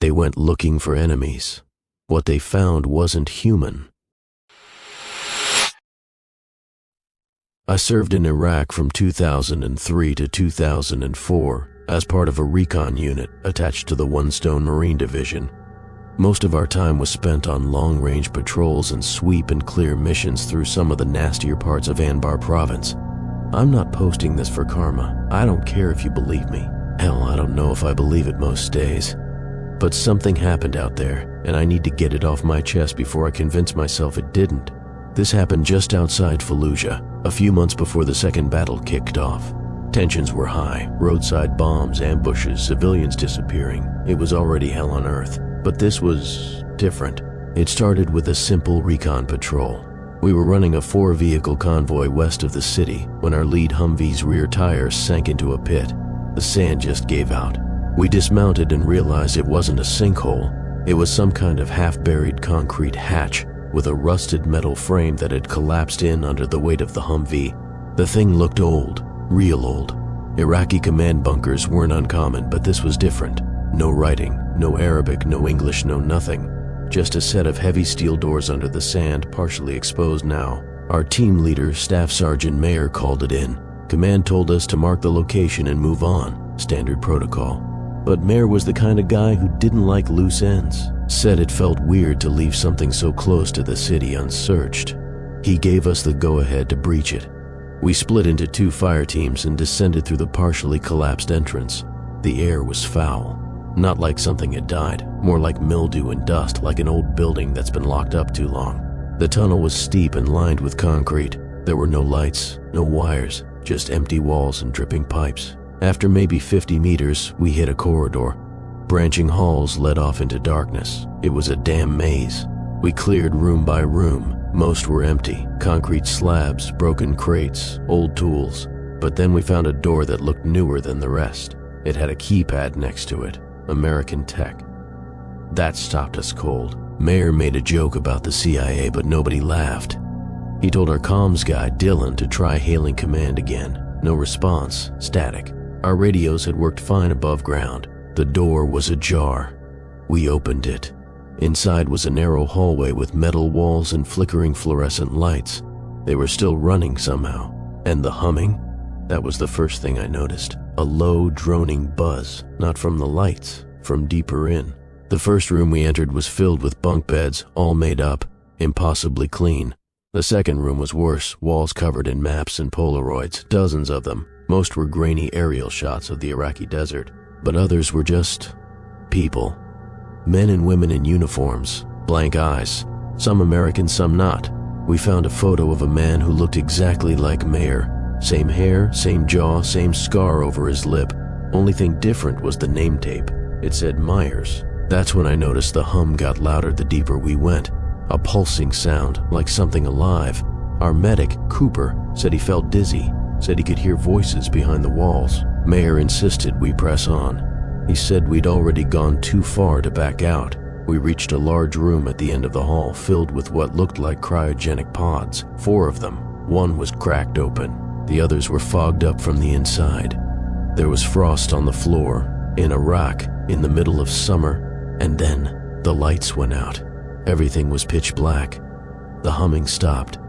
They went looking for enemies. What they found wasn't human. I served in Iraq from 2003 to 2004 as part of a recon unit attached to the One Stone Marine Division. Most of our time was spent on long-range patrols and sweep and clear missions through some of the nastier parts of Anbar province. I'm not posting this for karma. I don't care if you believe me. Hell, I don't know if I believe it most days. But something happened out there, and I need to get it off my chest before I convince myself it didn't. This happened just outside Fallujah, a few months before the second battle kicked off. Tensions were high, roadside bombs, ambushes, civilians disappearing. It was already hell on earth, but this was different. It started with a simple recon patrol. We were running a 4-vehicle convoy west of the city when our lead Humvee's rear tire sank into a pit. The sand just gave out. We dismounted and realized it wasn't a sinkhole. It was some kind of half-buried concrete hatch with a rusted metal frame that had collapsed in under the weight of the Humvee. The thing looked old, real old. Iraqi command bunkers weren't uncommon, but this was different. No writing, no Arabic, no English, no nothing. Just a set of heavy steel doors under the sand, partially exposed now. Our team leader, Staff Sergeant Mayer, called it in. Command told us to mark the location and move on, standard protocol. But Mayer was the kind of guy who didn't like loose ends. Said it felt weird to leave something so close to the city unsearched. He gave us the go-ahead to breach it. We split into 2 fire teams and descended through the partially collapsed entrance. The air was foul. Not like something had died, more like mildew and dust, like an old building that's been locked up too long. The tunnel was steep and lined with concrete. There were no lights, no wires, just empty walls and dripping pipes. After maybe 50 meters, we hit a corridor. Branching halls led off into darkness. It was a damn maze. We cleared room by room. Most were empty. Concrete slabs, broken crates, old tools. But then we found a door that looked newer than the rest. It had a keypad next to it. American tech. That stopped us cold. Mayer made a joke about the CIA, but nobody laughed. He told our comms guy, Dylan, to try hailing command again. No response. Static. Our radios had worked fine above ground. The door was ajar. We opened it. Inside was a narrow hallway with metal walls and flickering fluorescent lights. They were still running somehow. And the humming? That was the first thing I noticed. A low, droning buzz, not from the lights, from deeper in. The first room we entered was filled with bunk beds, all made up, impossibly clean. The second room was worse, walls covered in maps and Polaroids, dozens of them. Most were grainy aerial shots of the Iraqi desert, but others were just people. Men and women in uniforms, blank eyes, some American, some not. We found a photo of a man who looked exactly like Mayer. Same hair, same jaw, same scar over his lip. Only thing different was the name tape. It said Myers. That's when I noticed the hum got louder the deeper we went. A pulsing sound, like something alive. Our medic, Cooper, said he felt dizzy, said he could hear voices behind the walls. Mayer insisted we press on. He said we'd already gone too far to back out. We reached a large room at the end of the hall filled with what looked like cryogenic pods, 4 of them. One was cracked open. The others were fogged up from the inside. There was frost on the floor, in Iraq, in the middle of summer, and then the lights went out. Everything was pitch black. The humming stopped.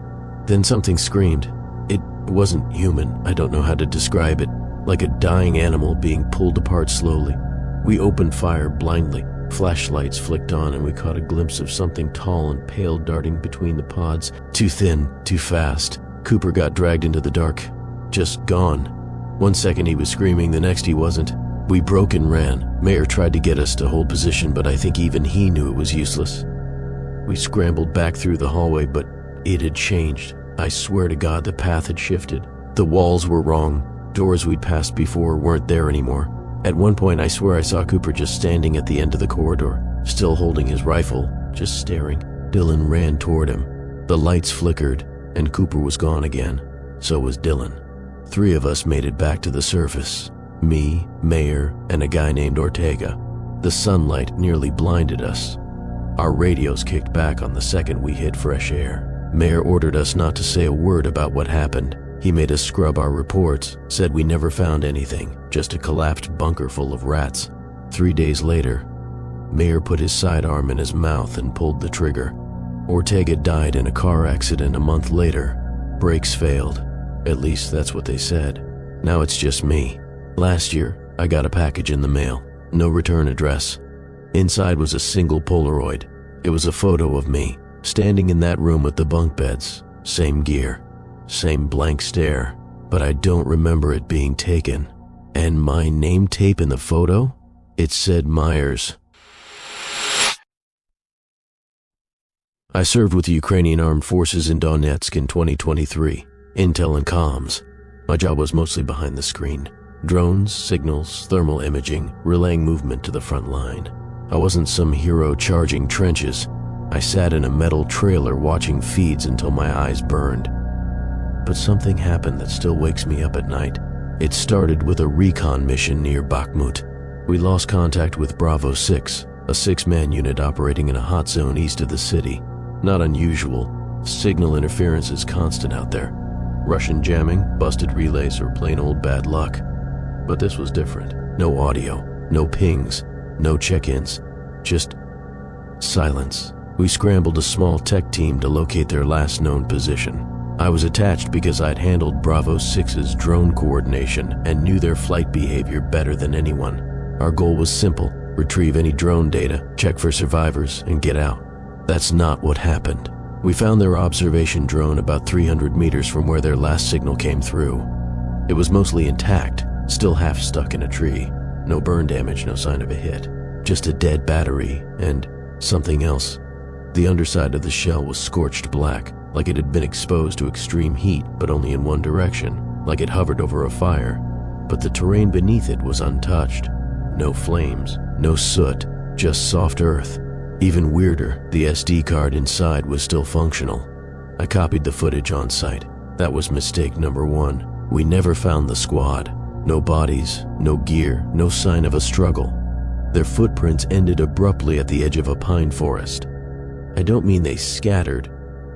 Then something screamed. It wasn't human, I don't know how to describe it, like a dying animal being pulled apart slowly. We opened fire blindly. Flashlights flicked on and we caught a glimpse of something tall and pale darting between the pods. Too thin, too fast. Cooper got dragged into the dark. Just gone. One second he was screaming, the next he wasn't. We broke and ran. Mayer tried to get us to hold position, but I think even he knew it was useless. We scrambled back through the hallway, but it had changed. I swear to God, the path had shifted. The walls were wrong. Doors we'd passed before weren't there anymore. At one point, I swear I saw Cooper just standing at the end of the corridor, still holding his rifle, just staring. Dylan ran toward him. The lights flickered, and Cooper was gone again. So was Dylan. 3 of us made it back to the surface. Me, Mayer, and a guy named Ortega. The sunlight nearly blinded us. Our radios kicked back on the second we hit fresh air. Mayer ordered us not to say a word about what happened. He made us scrub our reports, said we never found anything, just a collapsed bunker full of rats. 3 days later, Mayer put his sidearm in his mouth and pulled the trigger. Ortega died in a car accident a month later. Brakes failed. At least that's what they said. Now it's just me. Last year, I got a package in the mail. No return address. Inside was a single Polaroid. It was a photo of me, standing in that room with the bunk beds. Same gear. Same blank stare. But I don't remember it being taken. And my name tape in the photo? It said Myers. I served with the Ukrainian Armed Forces in Donetsk in 2023, Intel and Comms. My job was mostly behind the screen. Drones, signals, thermal imaging, relaying movement to the front line. I wasn't some hero charging trenches. I sat in a metal trailer watching feeds until my eyes burned. But something happened that still wakes me up at night. It started with a recon mission near Bakhmut. We lost contact with Bravo 6, a 6-man unit operating in a hot zone east of the city. Not unusual. Signal interference is constant out there. Russian jamming, busted relays, or plain old bad luck. But this was different. No audio, no pings, no check-ins. Just silence. We scrambled a small tech team to locate their last known position. I was attached because I'd handled Bravo 6's drone coordination and knew their flight behavior better than anyone. Our goal was simple: retrieve any drone data, check for survivors, and get out. That's not what happened. We found their observation drone about 300 meters from where their last signal came through. It was mostly intact, still half stuck in a tree. No burn damage, no sign of a hit. Just a dead battery and something else. The underside of the shell was scorched black, like it had been exposed to extreme heat, but only in one direction, like it hovered over a fire. But the terrain beneath it was untouched. No flames, no soot, just soft earth. Even weirder, the SD card inside was still functional. I copied the footage on site. That was mistake number one. We never found the squad. No bodies, no gear, no sign of a struggle. Their footprints ended abruptly at the edge of a pine forest. I don't mean they scattered.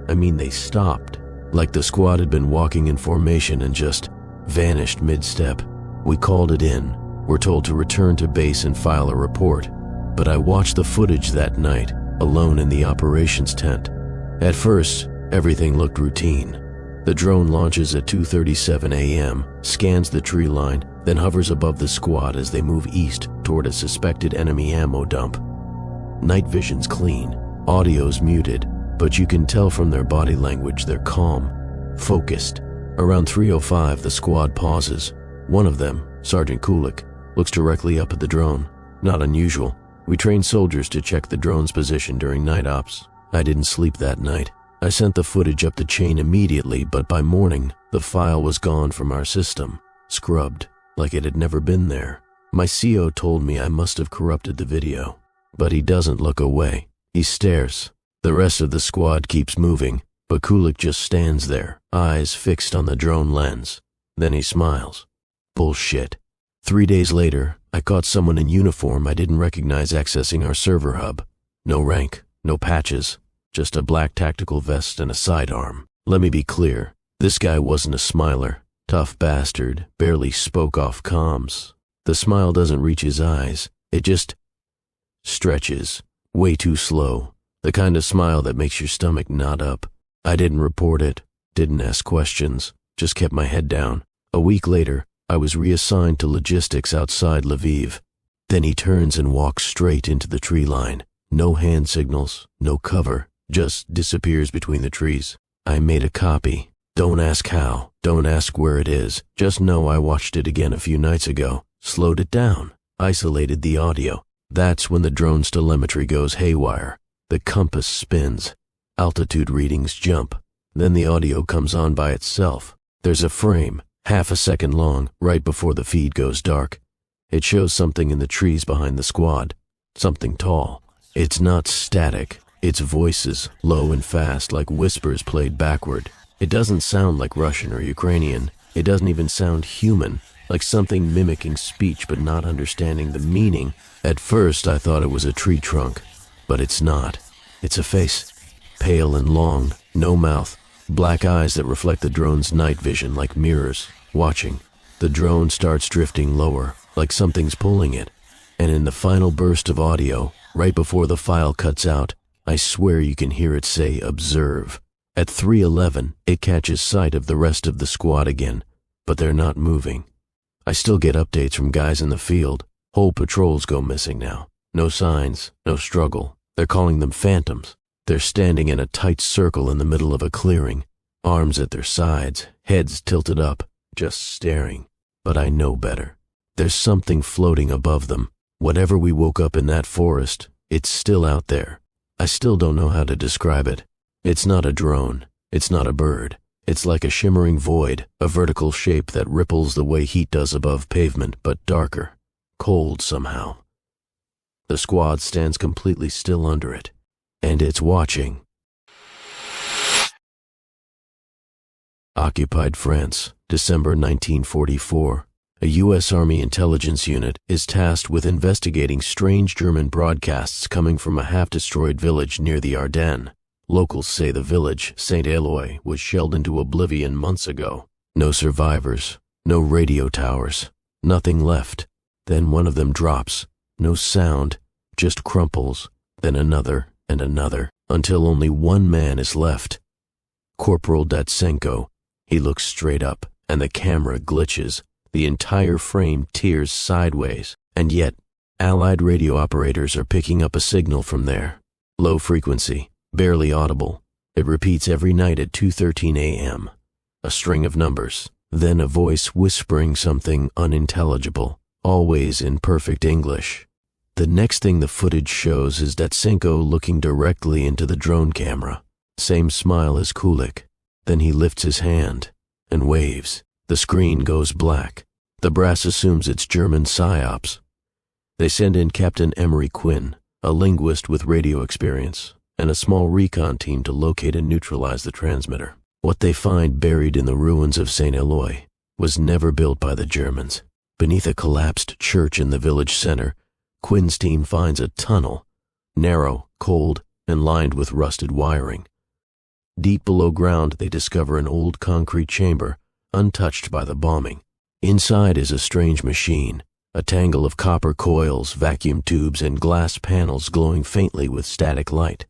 I mean they stopped. Like the squad had been walking in formation and just vanished mid-step. We called it in. We're told to return to base and file a report. But I watched the footage that night, alone in the operations tent. At first, everything looked routine. The drone launches at 2:37 a.m., scans the tree line, then hovers above the squad as they move east toward a suspected enemy ammo dump. Night vision's clean, audio's muted, but you can tell from their body language they're calm, focused. Around 3:05, the squad pauses. One of them, Sergeant Kulik, looks directly up at the drone. Not unusual. We train soldiers to check the drone's position during night ops. I didn't sleep that night. I sent the footage up the chain immediately, but by morning, the file was gone from our system, scrubbed, like it had never been there. My CO told me I must have corrupted the video. But he doesn't look away. He stares. The rest of the squad keeps moving, but Kulik just stands there, eyes fixed on the drone lens. Then he smiles. Bullshit. 3 days later, I caught someone in uniform I didn't recognize accessing our server hub. No rank, no patches, just a black tactical vest and a sidearm. Let me be clear, this guy wasn't a smiler. Tough bastard, barely spoke off comms. The smile doesn't reach his eyes, it just stretches, way too slow. The kind of smile that makes your stomach knot up. I didn't report it, didn't ask questions, just kept my head down. A week later, I was reassigned to logistics outside Lviv. Then he turns and walks straight into the tree line. No hand signals, no cover, just disappears between the trees. I made a copy. Don't ask how, don't ask where it is. Just know I watched it again a few nights ago. Slowed it down, isolated the audio. That's when the drone's telemetry goes haywire. The compass spins. Altitude readings jump. Then the audio comes on by itself. There's a frame, half a second long, right before the feed goes dark. It shows something in the trees behind the squad. Something tall. It's not static. It's voices, low and fast, like whispers played backward. It doesn't sound like Russian or Ukrainian. It doesn't even sound human, like something mimicking speech but not understanding the meaning. At first, I thought it was a tree trunk, but it's not. It's a face, pale and long, no mouth, black eyes that reflect the drone's night vision like mirrors, watching. The drone starts drifting lower, like something's pulling it, and in the final burst of audio, Right before the file cuts out, I swear you can hear it say observe. At 3:11, it catches sight of the rest of the squad again, but they're not moving. I still get updates from guys in the field. Whole patrols go missing now. No signs, no struggle. They're calling them phantoms. They're standing in a tight circle in the middle of a clearing, arms at their sides, heads tilted up, just staring. But I know better. There's something floating above them. Whatever we woke up in that forest, it's still out there. I still don't know how to describe it. It's not a drone. It's not a bird. It's like a shimmering void, a vertical shape that ripples the way heat does above pavement, but darker, cold somehow. The squad stands completely still under it, and it's watching. Occupied France, December 1944. A U.S. Army intelligence unit is tasked with investigating strange German broadcasts coming from a half-destroyed village near the Ardennes. Locals say the village, St. Eloi, was shelled into oblivion months ago. No survivors, no radio towers, nothing left. Then one of them drops. No sound, just crumples, then another and another, until only one man is left. Corporal Datsenko. He looks straight up, and the camera glitches. The entire frame tears sideways, and yet, Allied radio operators are picking up a signal from there. Low frequency, barely audible. It repeats every night at 2:13 a.m. A string of numbers, then a voice whispering something unintelligible, always in perfect English. The next thing the footage shows is Datsenko looking directly into the drone camera. Same smile as Kulik. Then he lifts his hand and waves. The screen goes black. The brass assumes it's German psyops. They send in Captain Emery Quinn, a linguist with radio experience, and a small recon team to locate and neutralize the transmitter. What they find buried in the ruins of St. Eloi was never built by the Germans. Beneath a collapsed church in the village center, Quinn's team finds a tunnel, narrow, cold, and lined with rusted wiring. Deep below ground, they discover an old concrete chamber, untouched by the bombing. Inside is a strange machine, a tangle of copper coils, vacuum tubes, and glass panels glowing faintly with static light.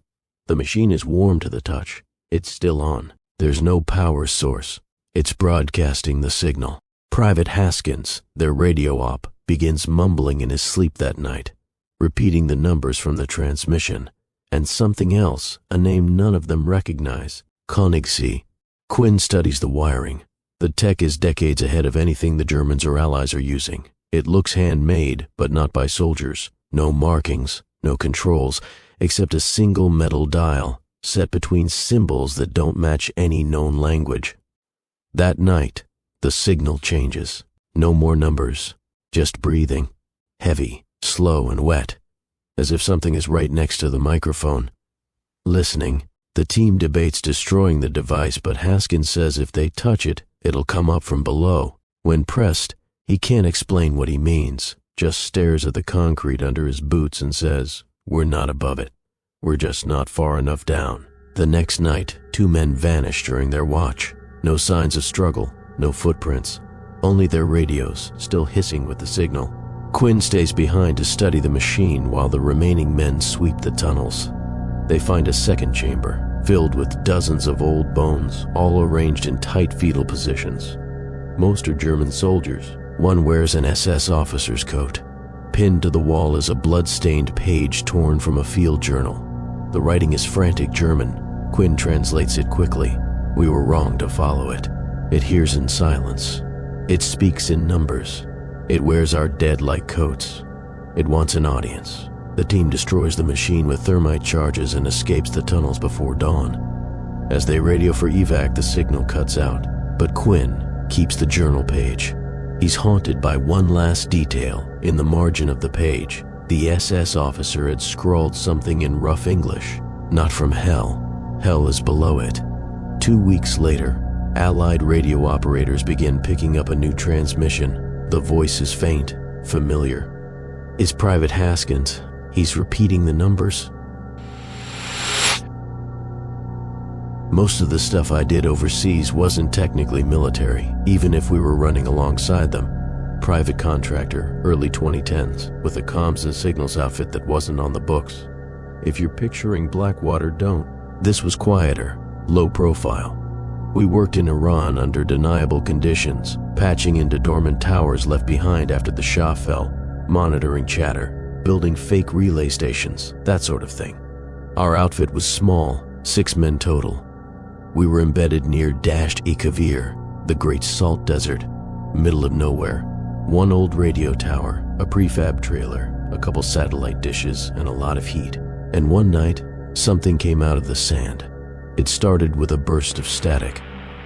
The machine is warm to the touch. It's still on. There's no power source. It's broadcasting the signal. Private Haskins, their radio op, begins mumbling in his sleep that night, repeating the numbers from the transmission, and something else, a name none of them recognize, Konigsee. Quinn studies the wiring. The tech is decades ahead of anything the Germans or Allies are using. It looks handmade, but not by soldiers. No markings, no controls, except a single metal dial, set between symbols that don't match any known language. That night, the signal changes. No more numbers, just breathing. Heavy, slow, and wet, as if something is right next to the microphone. Listening, the team debates destroying the device, but Haskins says if they touch it, it'll come up from below. When pressed, he can't explain what he means, just stares at the concrete under his boots and says, "We're not above it. We're just not far enough down." The next night, 2 men vanish during their watch. No signs of struggle, no footprints, only their radios still hissing with the signal. Quinn stays behind to study the machine while the remaining men sweep the tunnels. They find a second chamber, filled with dozens of old bones, all arranged in tight fetal positions. Most are German soldiers. One wears an SS officer's coat. Pinned to the wall is a blood-stained page torn from a field journal. The writing is frantic German. Quinn translates it quickly. We were wrong to follow it. It hears in silence. It speaks in numbers. It wears our dead like coats. It wants an audience. The team destroys the machine with thermite charges and escapes the tunnels before dawn. As they radio for evac, the signal cuts out, but Quinn keeps the journal page. He's haunted by one last detail. In the margin of the page, the SS officer had scrawled something in rough English. Not from hell. Hell is below it. 2 weeks later, Allied radio operators begin picking up a new transmission. The voice is faint, familiar. It's Private Haskins. He's repeating the numbers. Most of the stuff I did overseas wasn't technically military, even if we were running alongside them. Private contractor, early 2010s, with a comms and signals outfit that wasn't on the books. If you're picturing Blackwater, don't. This was quieter, low profile. We worked in Iran under deniable conditions, patching into dormant towers left behind after the Shah fell, monitoring chatter, building fake relay stations, that sort of thing. Our outfit was small, 6 men total. We were embedded near Dasht-e-Kavir, the Great Salt Desert, middle of nowhere. One old radio tower, a prefab trailer, a couple satellite dishes, and a lot of heat. And one night, something came out of the sand. It started with a burst of static.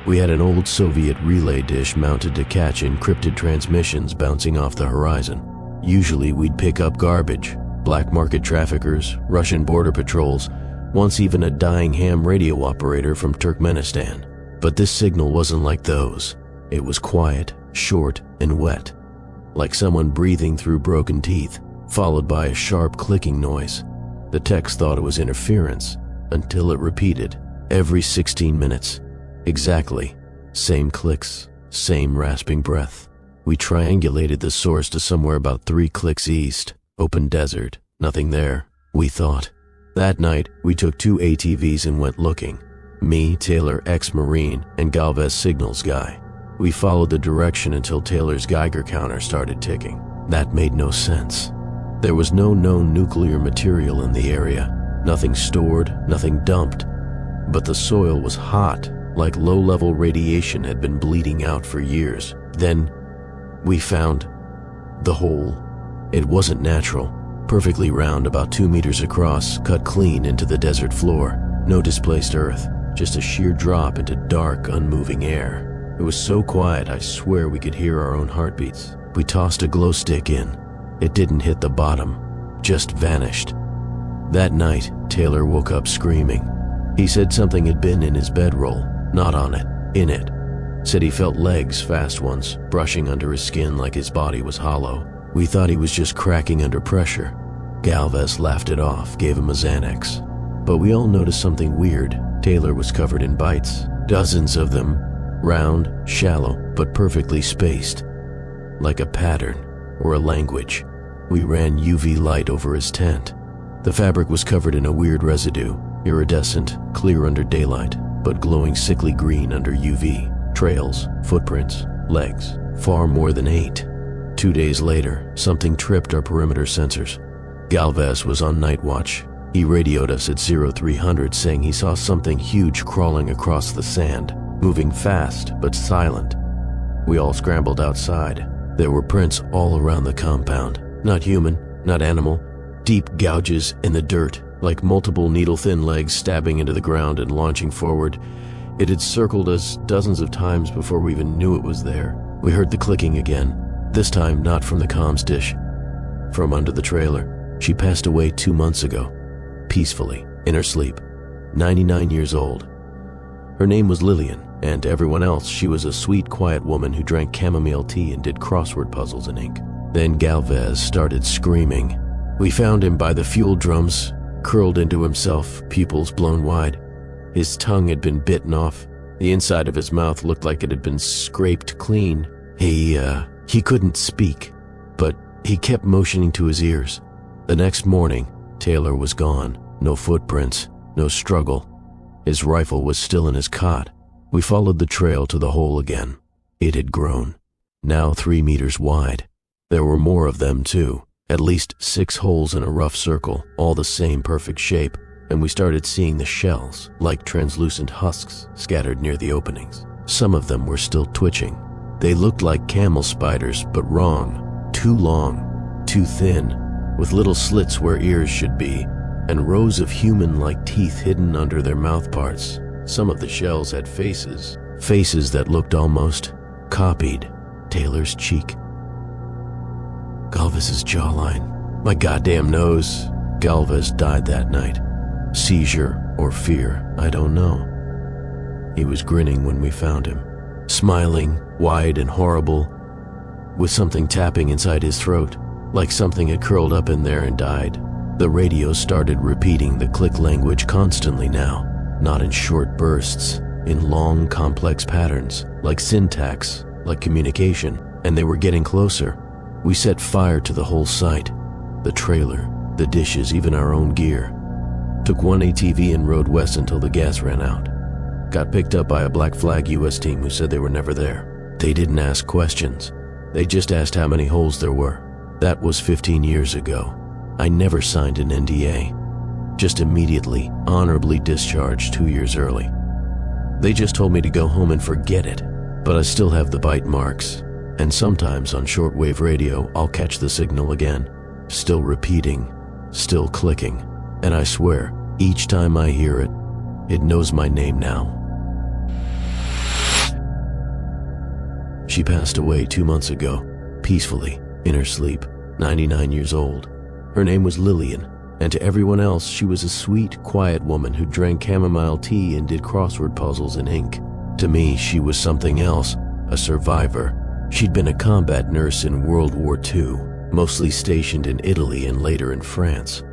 We had an old Soviet relay dish mounted to catch encrypted transmissions bouncing off the horizon. Usually we'd pick up garbage, black market traffickers, Russian border patrols, once even a dying ham radio operator from Turkmenistan. But this signal wasn't like those. It was quiet, short, and wet, like someone breathing through broken teeth, followed by a sharp clicking noise. The techs thought it was interference, until it repeated, every 16 minutes. Exactly. Same clicks, same rasping breath. We triangulated the source to somewhere about 3 clicks east. Open desert, nothing there, we thought. That night, we took 2 ATVs and went looking. Me, Taylor, ex-Marine, and Galvez signals guy. We followed the direction until Taylor's Geiger counter started ticking. That made no sense. There was no known nuclear material in the area. Nothing stored, nothing dumped. But the soil was hot, like low-level radiation had been bleeding out for years. Then, we found the hole. It wasn't natural. Perfectly round, about 2 meters across, cut clean into the desert floor. No displaced earth, just a sheer drop into dark, unmoving air. It was so quiet, I swear we could hear our own heartbeats. We tossed a glow stick in. It didn't hit the bottom, just vanished. That night, Taylor woke up screaming. He said something had been in his bedroll, not on it, in it. Said he felt legs, fast ones, brushing under his skin like his body was hollow. We thought he was just cracking under pressure. Galvez laughed it off, gave him a Xanax. But we all noticed something weird. Taylor was covered in bites, dozens of them, round, shallow, but perfectly spaced, like a pattern or a language. We ran UV light over his tent. The fabric was covered in a weird residue, iridescent, clear under daylight, but glowing sickly green under UV. Trails, footprints, legs, far more than 8. 2 days later, something tripped our perimeter sensors. Galvez was on night watch. He radioed us at 0300 saying he saw something huge crawling across the sand, moving fast but silent. We all scrambled outside. There were prints all around the compound. Not human, not animal. Deep gouges in the dirt, like multiple needle-thin legs stabbing into the ground and launching forward. It had circled us dozens of times before we even knew it was there. We heard the clicking again, this time not from the comms dish, from under the trailer. She passed away 2 months ago, peacefully, in her sleep, 99 years old. Her name was Lillian, and everyone else, she was a sweet, quiet woman who drank chamomile tea and did crossword puzzles in ink. Then Galvez started screaming. We found him by the fuel drums, curled into himself, pupils blown wide. His tongue had been bitten off. The inside of his mouth looked like it had been scraped clean. He couldn't speak, but he kept motioning to his ears. The next morning, Taylor was gone. No footprints, no struggle. His rifle was still in his cot. We followed the trail to the hole again. It had grown, now 3 meters wide. There were more of them too, at least 6 holes in a rough circle, all the same perfect shape, and we started seeing the shells, like translucent husks, scattered near the openings. Some of them were still twitching. They looked like camel spiders, but wrong. Too long, too thin, with little slits where ears should be, and rows of human-like teeth hidden under their mouth parts. Some of the shells had faces that looked almost copied Taylor's cheek. Galvez's jawline, my goddamn nose. Galvez died that night. Seizure or fear, I don't know. He was grinning when we found him, smiling, wide and horrible, with something tapping inside his throat, like something had curled up in there and died. The radio started repeating the click language constantly now, not in short bursts, in long, complex patterns, like syntax, like communication. and they were getting closer. We set fire to the whole site, the trailer, the dishes, even our own gear. Took one ATV and rode west until the gas ran out. Got picked up by a Black Flag US team who said they were never there. They didn't ask questions. They just asked how many holes there were. That was 15 years ago. I never signed an NDA. Just immediately, honorably discharged 2 years early. They just told me to go home and forget it, but I still have the bite marks. And sometimes on shortwave radio, I'll catch the signal again. Still repeating, still clicking. And I swear, each time I hear it, it knows my name now. She passed away 2 months ago, peacefully, in her sleep, 99 years old. Her name was Lillian, and to everyone else, she was a sweet, quiet woman who drank chamomile tea and did crossword puzzles in ink. To me, she was something else, a survivor. She'd been a combat nurse in World War II, mostly stationed in Italy and later in France.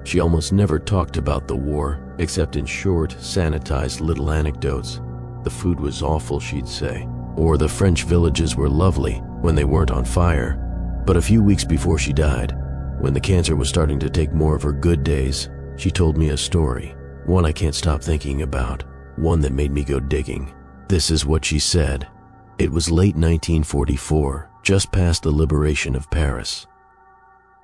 She almost never talked about the war, except in short, sanitized little anecdotes. The food was awful, she'd say, or the French villages were lovely when they weren't on fire. But a few weeks before she died, when the cancer was starting to take more of her good days, she told me a story, one I can't stop thinking about, one that made me go digging. This is what she said. It was late 1944, just past the liberation of Paris.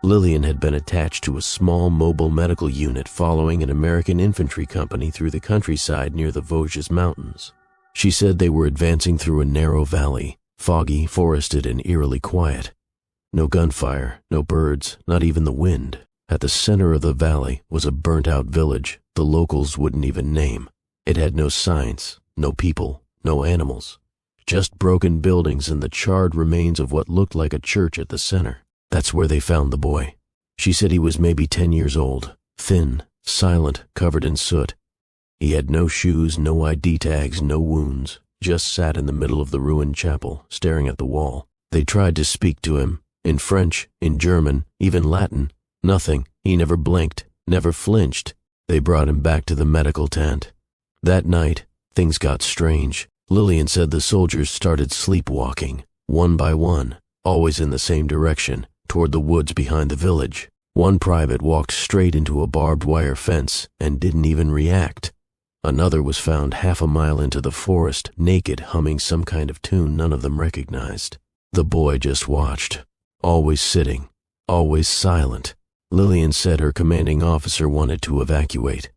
Lillian had been attached to a small mobile medical unit following an American infantry company through the countryside near the Vosges Mountains. She said they were advancing through a narrow valley, foggy, forested, and eerily quiet. No gunfire, no birds, not even the wind. At the center of the valley was a burnt-out village the locals wouldn't even name. It had no signs, no people, no animals. Just broken buildings and the charred remains of what looked like a church at the center. That's where they found the boy. She said he was maybe 10 years old, thin, silent, covered in soot. He had no shoes, no ID tags, no wounds, just sat in the middle of the ruined chapel, staring at the wall. They tried to speak to him, in French, in German, even Latin. Nothing. He never blinked, never flinched. They brought him back to the medical tent. That night, things got strange. Lillian said the soldiers started sleepwalking, one by one, always in the same direction, toward the woods behind the village. One private walked straight into a barbed wire fence and didn't even react. Another was found half a mile into the forest, naked, humming some kind of tune none of them recognized. The boy just watched, always sitting, always silent. Lillian said her commanding officer wanted to evacuate,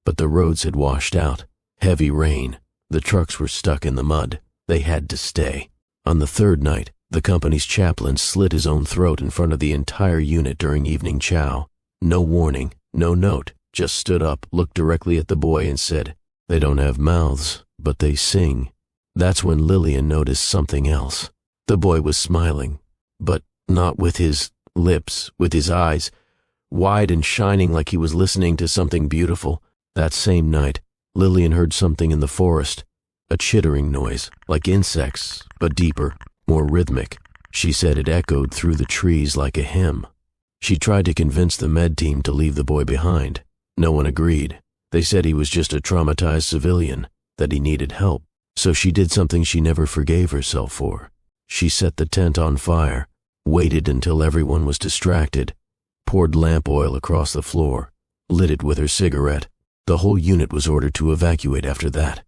but the roads had washed out. Heavy rain. The trucks were stuck in the mud. They had to stay. On the third night, the company's chaplain slit his own throat in front of the entire unit during evening chow. No warning, no note, just stood up, looked directly at the boy and said, "They don't have mouths, but they sing." That's when Lillian noticed something else. The boy was smiling, but not with his lips, with his eyes, wide and shining like he was listening to something beautiful. That same night, Lillian heard something in the forest, a chittering noise, like insects, but deeper, more rhythmic. She said it echoed through the trees like a hymn. She tried to convince the med team to leave the boy behind. No one agreed. They said he was just a traumatized civilian, that he needed help. So she did something she never forgave herself for. She set the tent on fire, waited until everyone was distracted, poured lamp oil across the floor, lit it with her cigarette. The whole unit was ordered to evacuate after that.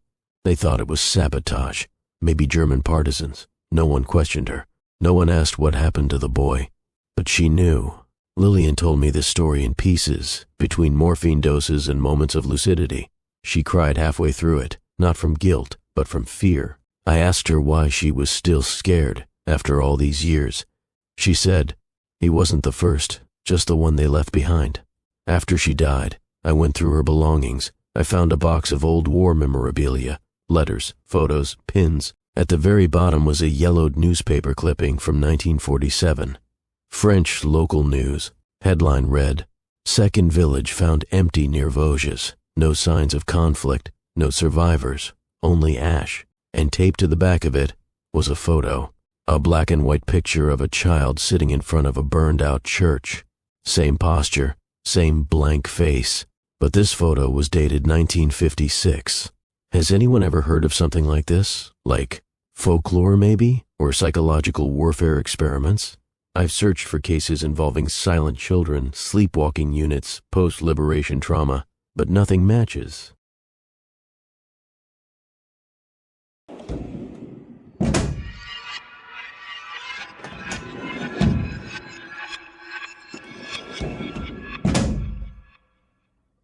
They thought it was sabotage, maybe German partisans. No one questioned her. No one asked what happened to the boy. But she knew. Lillian told me this story in pieces, between morphine doses and moments of lucidity. She cried halfway through it, not from guilt, but from fear. I asked her why she was still scared after all these years. She said, "He wasn't the first, just the one they left behind." After she died, I went through her belongings. I found a box of old war memorabilia, letters, photos, pins. At the very bottom was a yellowed newspaper clipping from 1947. French local news. Headline read, "Second village found empty near Vosges. No signs of conflict, no survivors, only ash." And taped to the back of it was a photo, a black and white picture of a child sitting in front of a burned-out church. Same posture, same blank face. But this photo was dated 1956. Has anyone ever heard of something like this? Like Folklore, maybe? Or psychological warfare experiments? I've searched for cases involving silent children, sleepwalking units, post-liberation trauma, but nothing matches.